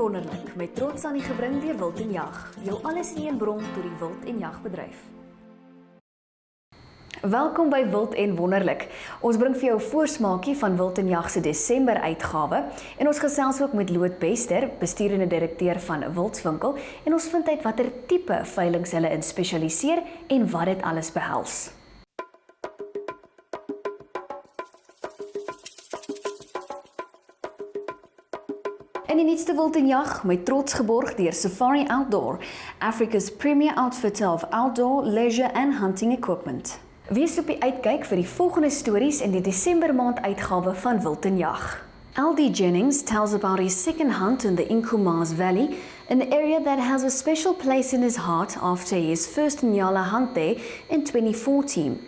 en Wonderlik, met trots aan die gebring deur Wild en Jag, jou alles in een bron tot die wild en jagbedryf. Welkom by Wild en Wonderlik. Ons bring vir jou 'n voorsmaakie van Wild en Jag se Desember uitgawe en ons gesels ook met Loot Bester, besturende direkteur van Wildswinkel, en ons vind uit watter tipe veilinge hulle in spesialiseer en wat dit alles behels. In die nuutste Wild en Jag, met trots geborg deur Safari Outdoor, Africa's premier outfitter of outdoor, leisure and hunting equipment. Wees op die uitkyk vir die volgende stories in die Desember maand uitgawe van Wild en Jag. LD Jennings tells about his second hunt in the Nkomazi Valley, an area that has a special place in his heart after his first Nyala hunt there in 2014.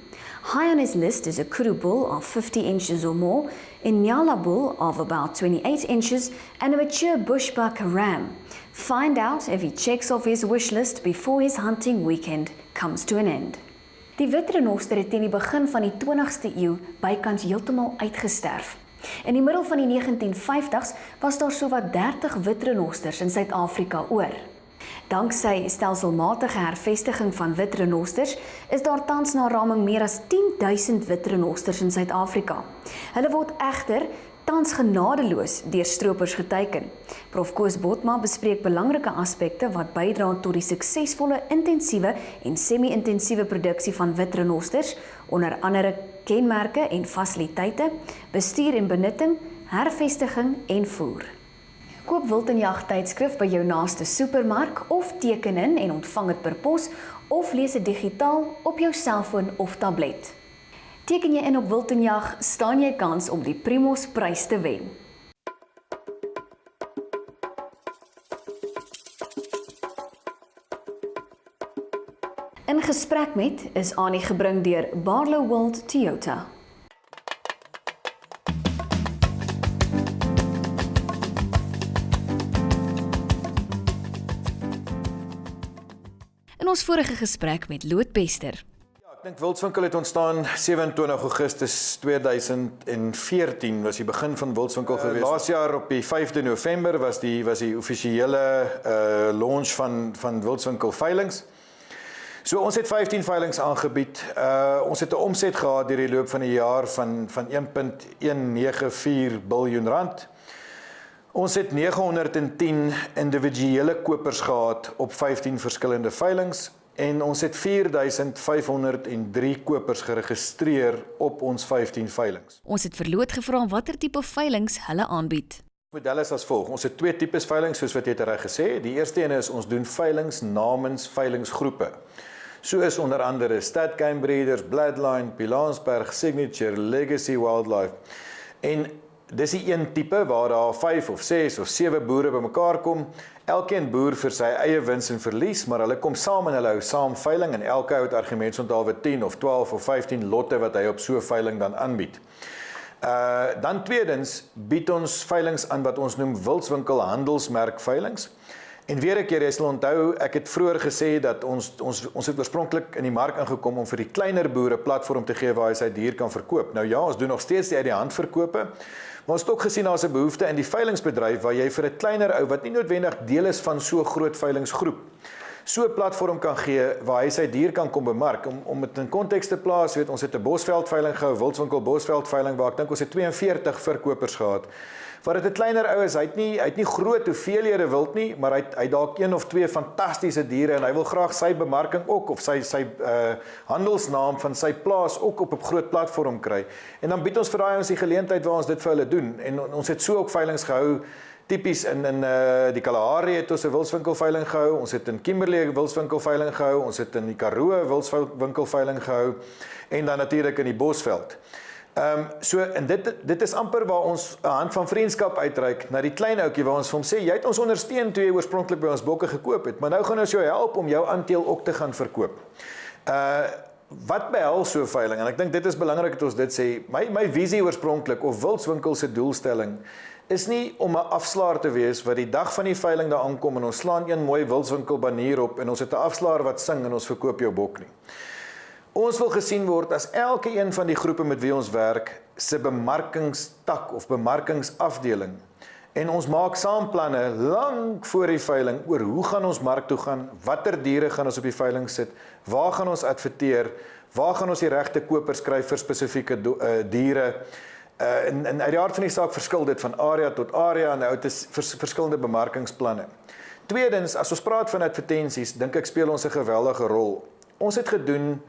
High on his list is a kudu bull of 50 inches or more, a Nyala bull of about 28 inches, and a mature bushbuck ram. Find out if he checks off his wish list before his hunting weekend comes to an end. Die wit renoster het teen die begin van die 20ste eeu bykans heeltemal uitgesterf. In die middel van die 1950s was daar sowat 30 wit renosters in Suid-Afrika oor. Danksy stelselmatige hervestiging van wit renosters is daar tans na raming meer as 10.000 wit renosters in Suid-Afrika. Hulle word egter tans genadeloos deur stroopers geteiken. Prof Koos Botma bespreek belangrike aspekte wat bydra tot die suksesvolle intensiewe en semi-intensiewe produksie van wit renosters, onder andere kenmerke en fasiliteite, bestuur en benutting, hervestiging en voer. Koop Wild en Jag tydskrif by jou naaste supermark of teken in en ontvang dit per pos of lees dit digitaal op jou selfoon of tablet. Teken jy in op Wild en Jag, staan jy kans om die Primos prys te wen. In gesprek met is aan die gebring deur Barlow World Toyota. In ons vorige gesprek met Loot Bester. Ek dink Wildswinkel het ontstaan 27 Augustus 2014 was die begin van Wildswinkel gewees. Laas jaar op die 5de November was die offisiële launch van Wildswinkel veilings. So ons het 15 veilings aangebied. Ons het 'n omset gehad deur die loop van die jaar van 1.194 biljoen rand. Ons het 910 individuele kopers gehad op 15 verskillende veilings en ons het 4.503 kopers geregistreer op ons 15 veilings. Ons het vir Loot gevra watter tipe veilings hulle aanbied. Model is as volg. Ons het 2 tipes veilings soos wat jy reg gesê het. Die eerste een is ons doen veilings namens veilingsgroepe. So is onder andere Stad Game Breeders, Bloodline, Pilanesberg, Signature, Legacy Wildlife. En dis die een tipe waar daar 5 of 6 of 7 boere bymekaar kom. Elkeen boer vir sy eie wins en verlies, maar hulle kom saam en hulle hou saam veiling en elke ou het argumentsonthaalwe 10 of 12 of 15 lotte wat hy op so 'n veiling dan aanbied. Dan tweedens bied ons veilings aan wat ons noem Wildswinkel handelsmerk veilings. En weer 'n keer, jy sal onthou, ek het vroeër gesê dat ons het oorspronklik in die mark ingekom om vir die kleiner boere 'n platform te gee waar hy sy dier kan verkoop. Nou ja, ons doen nog steeds die uit die hand verkope, maar ons het ook gesien daar's 'n behoefte in die veilingsbedryf waar jy vir 'n kleiner ou wat nie noodwendig deel is van so 'n groot veilingsgroep, so 'n platform kan gee waar hy sy dier kan kom bemark. Om dit in konteks te plaas, ons het 'n Bosveld veiling gehou, Wildswinkel Bosveld veiling waar ek dink ons het 42 verkopers gehad. Waar dit 'n kleiner ou is, hy het nie groot hoeveelhede wild nie, maar hy dalk 1 of 2 fantastiese diere en hy wil graag sy bemarking ook of sy handelsnaam van sy plaas ook op 'n groot platform kry. En dan bied ons vir daai ons die geleentheid waar ons dit vir hulle doen. En ons het so ook veilings gehou. Tipies in die Kalahari het ons 'n Wildswinkel veiling gehou, ons het in Kimberley 'n Wildswinkel veiling gehou, ons het in die Karoo 'n Wildswinkel veiling gehou en dan natuurlik in die Bosveld. En dit is amper waar ons 'n hand van vriendskap uitreik na die klein ouetjie waar ons vir hom sê, jy het ons ondersteun toe jy oorspronklik by ons bokke gekoop het, maar nou gaan ons jou help om jou aandeel ook te gaan verkoop. Wat behels so 'n veiling? En ek dink dit is belangrik dat ons dit sê. My visie oorspronklik of Wildswinkel se doelstelling is nie om 'n afslaer te wees wat die dag van die veiling daar aankom en ons slaan een mooi Wildswinkel banier op en ons het 'n afslaer wat sing en ons verkoop jou bok nie. Ons wil gesien word as elke een van die groepe met wie ons werk se bemarkingstak of bemarkingsafdeling En ons maak saam planne lank voor die veiling oor hoe gaan ons mark toe gaan, watter diere gaan ons op die veiling sit, waar gaan ons adverteer, waar gaan ons die regte kopers kry vir spesifieke diere. En uit die aard van die saak verskil dit van area tot area en uit verskillende bemarkingsplanne. Tweedens, as ons praat van advertensies, dink ek speel ons 'n geweldige rol. Ons het gedoen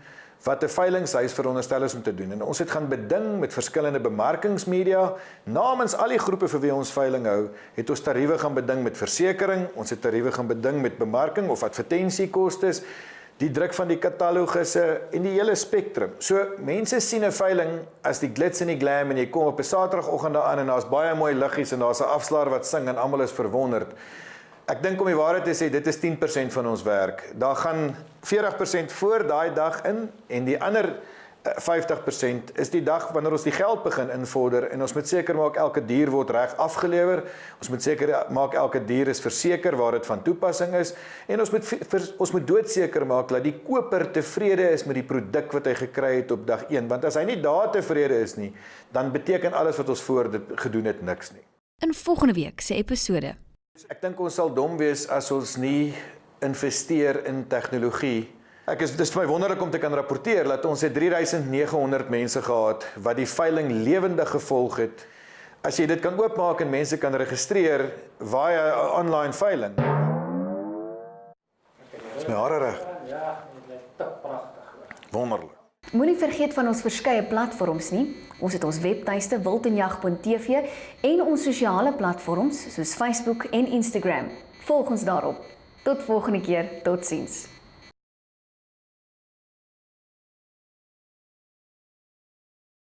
wat 'n veilingshuis veronderstel is om te doen. En ons het gaan beding met verskillende bemarkingsmedia. Namens al die groepe vir wie ons veiling hou, het ons tariewe gaan beding met versekering, ons het tariewe gaan beding met bemarking of advertensiekostes, die druk van die katalogusse en die hele spektrum. So, mense sien 'n veiling as die glitz en die glam en jy kom op 'n Saterdagoggend daar aan en daar's baie mooi liggies en daar's 'n afslaer wat sing en almal is verwonderd. Ek dink om die waarheid te sê, dit is 10% van ons werk. Daar gaan 40% voor daai dag in en die ander 50% is die dag wanneer ons die geld begin invorder en ons moet seker maak elke dier word reg afgelewer. Ons moet seker maak elke dier is verseker waar dit van toepassing is en ons moet doodseker maak dat die koper tevrede is met die produk wat hy gekry het op dag 1, want as hy nie daar tevrede is nie, dan beteken alles wat ons voor dit gedoen het niks nie. In volgende week se episode. Ek dink ons sal dom wees as ons nie investeer in tegnologie. Dit is vir my wonderlik om te kan rapporteer dat ons het 3900 mense gehad wat die veiling lewendig gevolg het. As jy dit kan oopmaak en mense kan registreer via 'n online veiling. Is my hare reg? Ja, dit lyk te pragtig. Wonderlik. Moenie vergeet van ons verskeie platforms nie. Ons het ons webtuiste wildenjag.tv en ons sosiale platforms soos Facebook en Instagram. Volg ons daarop. Tot volgende keer, totsiens.